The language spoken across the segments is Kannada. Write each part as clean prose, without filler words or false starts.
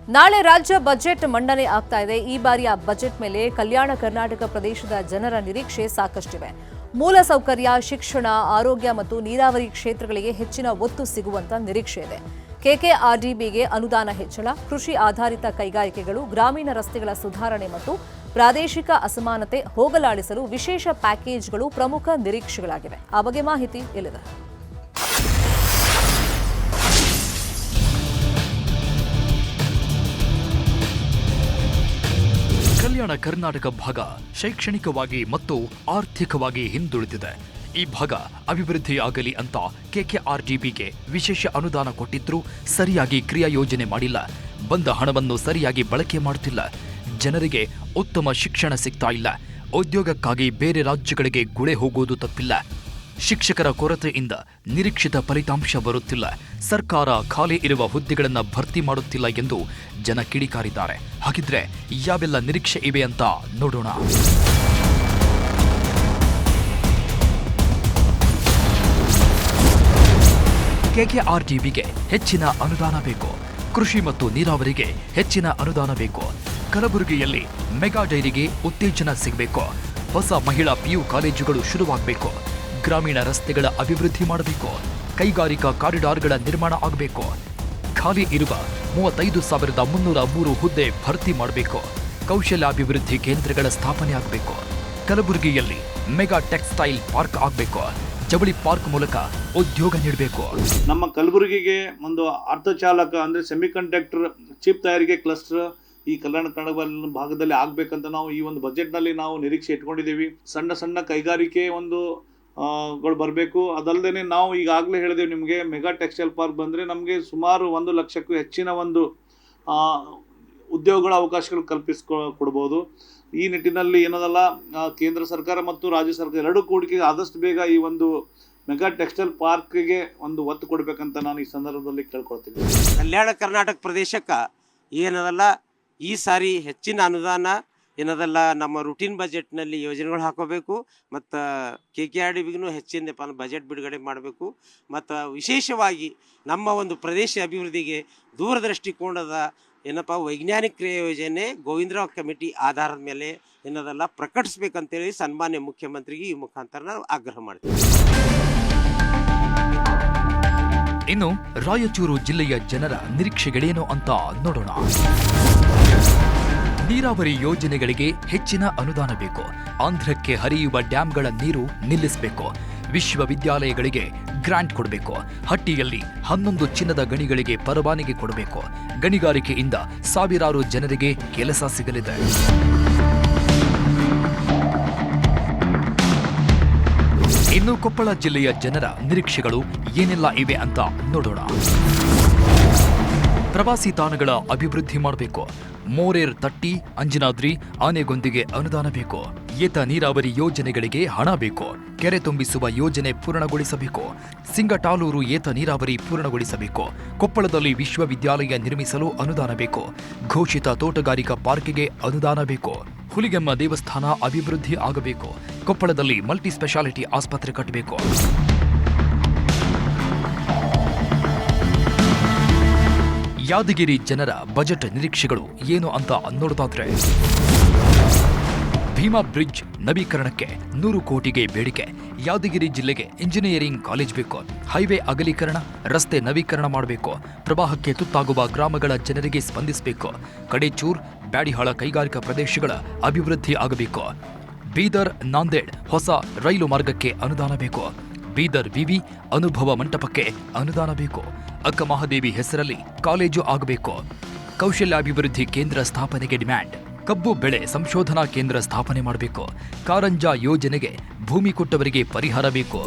ನಾಳೆ ರಾಜ್ಯ ಬಜೆಟ್ ಮಂಡನೆ ಆಗ್ತಾ ಇದೆ. ಈ ಬಾರಿಯ ಬಜೆಟ್ ಮೇಲೆ ಕಲ್ಯಾಣ ಕರ್ನಾಟಕ ಪ್ರದೇಶದ ಜನರ ನಿರೀಕ್ಷೆ ಸಾಕಷ್ಟಿವೆ. ಮೂಲಸೌಕರ್ಯ, ಶಿಕ್ಷಣ, ಆರೋಗ್ಯ ಮತ್ತು ನೀರಾವರಿ ಕ್ಷೇತ್ರಗಳಿಗೆ ಹೆಚ್ಚಿನ ಒತ್ತು ಸಿಗುವಂತ ನಿರೀಕ್ಷೆ ಇದೆ. ಕೆಕೆಆರ್ಡಿಬಿಗೆ ಅನುದಾನ ಹೆಚ್ಚಳ, ಕೃಷಿ ಆಧಾರಿತ ಕೈಗಾರಿಕೆಗಳು, ಗ್ರಾಮೀಣ ರಸ್ತೆಗಳ ಸುಧಾರಣೆ ಮತ್ತು ಪ್ರಾದೇಶಿಕ ಅಸಮಾನತೆ ಹೋಗಲಾಡಿಸಲು ವಿಶೇಷ ಪ್ಯಾಕೇಜ್ಗಳು ಪ್ರಮುಖ ನಿರೀಕ್ಷೆಗಳಾಗಿವೆ. ಆ ಬಗ್ಗೆ ಮಾಹಿತಿ ಇಲ್ಲಿದೆ. ಕಲ್ಯಾಣ ಕರ್ನಾಟಕ ಭಾಗ ಶೈಕ್ಷಣಿಕವಾಗಿ ಮತ್ತು ಆರ್ಥಿಕವಾಗಿ ಹಿಂದುಳಿದಿದೆ. ಈ ಭಾಗ ಅಭಿವೃದ್ಧಿಯಾಗಲಿ ಅಂತ ಕೆಕೆಆರ್ಡಿಬಿಗೆ ವಿಶೇಷ ಅನುದಾನ ಕೊಟ್ಟಿದ್ರೂ ಸರಿಯಾಗಿ ಕ್ರಿಯಾ ಯೋಜನೆ ಮಾಡಿಲ್ಲ. ಬಂದ ಹಣವನ್ನು ಸರಿಯಾಗಿ ಬಳಕೆ ಮಾಡುತ್ತಿಲ್ಲ. ಜನರಿಗೆ ಉತ್ತಮ ಶಿಕ್ಷಣ ಸಿಗ್ತಾ ಇಲ್ಲ. ಉದ್ಯೋಗಕ್ಕಾಗಿ ಬೇರೆ ರಾಜ್ಯಗಳಿಗೆ ಗುಳೆ ಹೋಗುವುದು ತಪ್ಪಿಲ್ಲ. ಶಿಕ್ಷಕರ ಕೊರತೆಯಿಂದ ನಿರೀಕ್ಷಿತ ಫಲಿತಾಂಶ ಬರುತ್ತಿಲ್ಲ. ಸರ್ಕಾರ ಖಾಲಿ ಇರುವ ಹುದ್ದೆಗಳನ್ನು ಭರ್ತಿ ಮಾಡುತ್ತಿಲ್ಲ ಎಂದು ಜನ ಕಿಡಿಕಾರಿದ್ದಾರೆ. ಹಾಗಿದ್ರೆ ಯಾವೆಲ್ಲ ನಿರೀಕ್ಷೆ ಇವೆ ಅಂತ ನೋಡೋಣ. ಕೆಕೆಆರ್ಡಿಬಿಗೆ ಹೆಚ್ಚಿನ ಅನುದಾನ ಬೇಕು. ಕೃಷಿ ಮತ್ತು ನೀರಾವರಿಗೆ ಹೆಚ್ಚಿನ ಅನುದಾನ ಬೇಕು. ಕಲಬುರಗಿಯಲ್ಲಿ ಮೆಗಾ ಡೈರಿಗೆ ಉತ್ತೇಜನ ಸಿಗಬೇಕು. ಹೊಸ ಮಹಿಳಾ ಪಿಯು ಕಾಲೇಜುಗಳು ಶುರುವಾಗಬೇಕು. ಗ್ರಾಮೀಣ ರಸ್ತೆಗಳ ಅಭಿವೃದ್ಧಿ ಮಾಡಬೇಕು. ಕೈಗಾರಿಕಾ ಕಾರಿಡಾರ್ಗಳ ನಿರ್ಮಾಣ ಆಗಬೇಕು. ಖಾಲಿ ಇರುವ 35,303 ಹುದ್ದೆ ಭರ್ತಿ ಮಾಡಬೇಕು. ಕೌಶಲ್ಯಾಭಿವೃದ್ಧಿ ಕೇಂದ್ರಗಳ ಸ್ಥಾಪನೆ ಆಗಬೇಕು. ಕಲಬುರಗಿಯಲ್ಲಿ ಮೆಗಾ ಟೆಕ್ಸ್ಟೈಲ್ ಪಾರ್ಕ್ ಆಗಬೇಕು. ಜವಳಿ ಪಾರ್ಕ್ ಮೂಲಕ ಉದ್ಯೋಗ ನೀಡಬೇಕು. ನಮ್ಮ ಕಲಬುರಗಿಗೆ ಒಂದು ಅರ್ಧಚಾಲಕ ಅಂದರೆ ಸೆಮಿಕಂಡಕ್ಟರ್ ಚಿಪ್ ತಯಾರಿಕೆ ಕ್ಲಸ್ಟರ್ ಈ ಕಲ್ಯಾಣ ಕರ್ನಾಟಕ ಭಾಗದಲ್ಲಿ ಆಗಬೇಕಂತ ನಾವು ಈ ಒಂದು ಬಜೆಟ್ನಲ್ಲಿ ನಾವು ನಿರೀಕ್ಷೆ ಇಟ್ಕೊಂಡಿದ್ದೀವಿ. ಸಣ್ಣ ಸಣ್ಣ ಕೈಗಾರಿಕೆ ಗಳು ಬರಬೇಕು. ಅದಲ್ಲದೆ ನಾವು ಈಗಾಗಲೇ ಹೇಳಿದೆವು ನಿಮಗೆ, ಮೆಗಾ ಟೆಕ್ಸ್ಟೈಲ್ ಪಾರ್ಕ್ ಬಂದರೆ ನಮಗೆ ಸುಮಾರು 1 ಲಕ್ಷಕ್ಕೂ ಹೆಚ್ಚಿನ ಒಂದು ಉದ್ಯೋಗಗಳ ಅವಕಾಶಗಳು ಕೊಡ್ಬೋದು. ಈ ನಿಟ್ಟಿನಲ್ಲಿ ಏನದಲ್ಲ, ಕೇಂದ್ರ ಸರ್ಕಾರ ಮತ್ತು ರಾಜ್ಯ ಸರ್ಕಾರ ಎರಡೂ ಕೂಡಿಕೆ ಆದಷ್ಟು ಬೇಗ ಈ ಒಂದು ಮೆಗಾ ಟೆಕ್ಸ್ಟೈಲ್ ಪಾರ್ಕ್ಗೆ ಒಂದು ಒತ್ತು ಕೊಡಬೇಕಂತ ನಾನು ಈ ಸಂದರ್ಭದಲ್ಲಿ ಕೇಳ್ಕೊಳ್ತೀನಿ. ಕಲ್ಯಾಣ ಕರ್ನಾಟಕ ಪ್ರದೇಶಕ್ಕೆ ಏನದಲ್ಲ ಈ ಸಾರಿ ಹೆಚ್ಚಿನ ಅನುದಾನ ಏನದಲ್ಲ ನಮ್ಮ ರೂಟೀನ್ ಬಜೆಟ್ನಲ್ಲಿ ಯೋಜನೆಗಳು ಹಾಕೋಬೇಕು. ಮತ್ತು ಕೆಕೆಆರ್ಡಿಬಿಗೂ ಹೆಚ್ಚಿನ ಬಜೆಟ್ ಬಿಡುಗಡೆ ಮಾಡಬೇಕು. ಮತ್ತು ವಿಶೇಷವಾಗಿ ನಮ್ಮ ಒಂದು ಪ್ರದೇಶ ಅಭಿವೃದ್ಧಿಗೆ ದೂರದೃಷ್ಟಿಕೋನದ ಏನಪ್ಪ ವೈಜ್ಞಾನಿಕ ಕ್ರಿಯಾ ಯೋಜನೆ ಗೋವಿಂದರಾವ್ ಕಮಿಟಿ ಆಧಾರದ ಮೇಲೆ ಏನದಲ್ಲ ಪ್ರಕಟಿಸ್ಬೇಕಂತೇಳಿ ಸನ್ಮಾನ್ಯ ಮುಖ್ಯಮಂತ್ರಿಗೆ ಈ ಮುಖಾಂತರ ನಾವು ಆಗ್ರಹ ಮಾಡ್ತೀವಿ. ಇನ್ನು ರಾಯಚೂರು ಜಿಲ್ಲೆಯ ಜನರ ನಿರೀಕ್ಷೆಗಳೇನು ಅಂತ ನೋಡೋಣ. ನೀರಾವರಿ ಯೋಜನೆಗಳಿಗೆ ಹೆಚ್ಚಿನ ಅನುದಾನ ಬೇಕು. ಆಂಧ್ರಕ್ಕೆ ಹರಿಯುವ ಡ್ಯಾಂಗಳ ನೀರು ನಿಲ್ಲಿಸಬೇಕು. ವಿಶ್ವವಿದ್ಯಾಲಯಗಳಿಗೆ ಗ್ರಾಂಟ್ ಕೊಡಬೇಕು. ಹಟ್ಟಿಯಲ್ಲಿ 11 ಚಿನ್ನದ ಗಣಿಗಳಿಗೆ ಪರವಾನಗಿ ಕೊಡಬೇಕು. ಗಣಿಗಾರಿಕೆಯಿಂದ ಸಾವಿರಾರು ಜನರಿಗೆ ಕೆಲಸ ಸಿಗಲಿದೆ. ಇನ್ನು ಕೊಪ್ಪಳ ಜಿಲ್ಲೆಯ ಜನರ ನಿರೀಕ್ಷೆಗಳು ಏನೆಲ್ಲ ಇವೆ ಅಂತ ನೋಡೋಣ. ಪ್ರವಾಸಿ ತಾಣಗಳ ಅಭಿವೃದ್ಧಿ ಮಾಡಬೇಕು. ಮೋರೇರ್ ತಟ್ಟಿ, ಅಂಜನಾದ್ರಿ, ಆನೆಗೊಂದಿಗೆ ಅನುದಾನ ಬೇಕು. ಏತ ನೀರಾವರಿ ಯೋಜನೆಗಳಿಗೆ ಹಣ ಬೇಕು. ಕೆರೆ ತುಂಬಿಸುವ ಯೋಜನೆ ಪೂರ್ಣಗೊಳಿಸಬೇಕು. ಸಿಂಗಟಾಲೂರು ಏತ ನೀರಾವರಿ ಪೂರ್ಣಗೊಳಿಸಬೇಕು. ಕೊಪ್ಪಳದಲ್ಲಿ ವಿಶ್ವವಿದ್ಯಾಲಯ ನಿರ್ಮಿಸಲು ಅನುದಾನ ಬೇಕು. ಘೋಷಿತ ತೋಟಗಾರಿಕಾ ಪಾರ್ಕಿಗೆ ಅನುದಾನ ಬೇಕು. ಹುಲಿಗೆಮ್ಮ ದೇವಸ್ಥಾನ ಅಭಿವೃದ್ಧಿ ಆಗಬೇಕು. ಕೊಪ್ಪಳದಲ್ಲಿ ಮಲ್ಟಿ ಸ್ಪೆಷಾಲಿಟಿ ಆಸ್ಪತ್ರೆ ಕಟ್ಟಬೇಕು. ಯಾದಗಿರಿ ಜನರ ಬಜೆಟ್ ನಿರೀಕ್ಷೆಗಳು ಏನು ಅಂತ ನೋಡೋದಾದ್ರೆ, ಭೀಮಾ ಬ್ರಿಡ್ಜ್ ನವೀಕರಣಕ್ಕೆ 100 ಕೋಟಿಗೆ ಬೇಡಿಕೆ. ಯಾದಗಿರಿ ಜಿಲ್ಲೆಗೆ ಇಂಜಿನಿಯರಿಂಗ್ ಕಾಲೇಜ್ ಬೇಕು. ಹೈವೇ ಅಗಲೀಕರಣ, ರಸ್ತೆ ನವೀಕರಣ ಮಾಡಬೇಕು. ಪ್ರವಾಹಕ್ಕೆ ತುತ್ತಾಗುವ ಗ್ರಾಮಗಳ ಜನರಿಗೆ ಸ್ಪಂದಿಸಬೇಕು. ಕಡೇಚೂರ್, ಬ್ಯಾಡಿಹಾಳ ಕೈಗಾರಿಕಾ ಪ್ರದೇಶಗಳ ಅಭಿವೃದ್ಧಿ ಆಗಬೇಕು. ಬೀದರ್ ನಾಂದೇಡ್ ಹೊಸ ರೈಲು ಮಾರ್ಗಕ್ಕೆ ಅನುದಾನ ಬೇಕು. ಬೀದರ್ ವಿವಿ ಅನುಭವ ಮಂಟಪಕ್ಕೆ ಅನುದಾನ ಬೇಕು. ಅಕ್ಕಮಹಾದೇವಿ ಹೆಸರಲ್ಲಿ ಕಾಲೇಜು ಆಗಬೇಕು. ಕೌಶಲ್ಯಾಭಿವೃದ್ಧಿ ಕೇಂದ್ರ ಸ್ಥಾಪನೆಗೆ ಡಿಮ್ಯಾಂಡ್. ಕಬ್ಬು ಬೆಳೆ ಸಂಶೋಧನಾ ಕೇಂದ್ರ ಸ್ಥಾಪನೆ ಮಾಡಬೇಕು. ಕಾರಂಜಾ ಯೋಜನೆಗೆ ಭೂಮಿ ಕೊಟ್ಟವರಿಗೆ ಪರಿಹಾರ ಬೇಕು.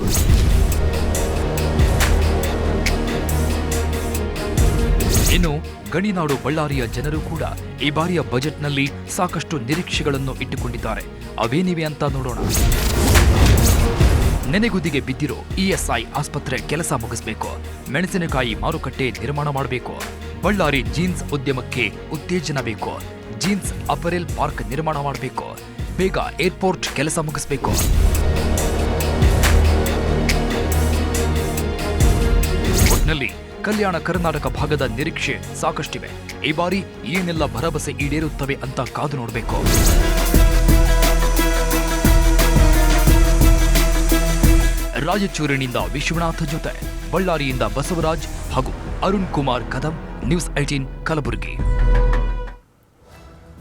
ಇನ್ನು ಗಣಿನಾಡು ಬಳ್ಳಾರಿಯ ಜನರು ಕೂಡ ಈ ಬಾರಿಯ ಬಜೆಟ್ನಲ್ಲಿ ಸಾಕಷ್ಟು ನಿರೀಕ್ಷೆಗಳನ್ನು ಇಟ್ಟುಕೊಂಡಿದ್ದಾರೆ. ಅವೇನಿವೆ ಅಂತ ನೋಡೋಣ. ನೆನೆಗುದಿಗೆ ಬಿದ್ದಿರೋ ಇಎಸ್ಐ ಆಸ್ಪತ್ರೆ ಕೆಲಸ ಮುಗಿಸಬೇಕು. ಮೆಣಸಿನಕಾಯಿ ಮಾರುಕಟ್ಟೆ ನಿರ್ಮಾಣ ಮಾಡಬೇಕು. ಬಳ್ಳಾರಿ ಜೀನ್ಸ್ ಉದ್ಯಮಕ್ಕೆ ಉತ್ತೇಜನ ಬೇಕು. ಜೀನ್ಸ್ ಅಪರೆಲ್ ಪಾರ್ಕ್ ನಿರ್ಮಾಣ ಮಾಡಬೇಕು. ಬೇಗ ಏರ್ಪೋರ್ಟ್ ಕೆಲಸ ಮುಗಿಸಬೇಕು. ಒಟ್ನಲ್ಲಿ ಕಲ್ಯಾಣ ಕರ್ನಾಟಕ ಭಾಗದ ನಿರೀಕ್ಷೆ ಸಾಕಷ್ಟಿವೆ. ಈ ಬಾರಿ ಏನೆಲ್ಲ ಭರವಸೆ ಈಡೇರುತ್ತವೆ ಅಂತ ಕಾದು ನೋಡಬೇಕು. ರಾಯಚೂರಿನಿಂದ ವಿಶ್ವನಾಥ ಜೊತೆ, ಬಳ್ಳಾರಿಯಿಂದ ಬಸವರಾಜ್ ಹಾಗೂ ಅರುಣ್ ಕುಮಾರ್ ಕದಂ, ನ್ಯೂಸ್ 18 ಕಲಬುರಗಿ.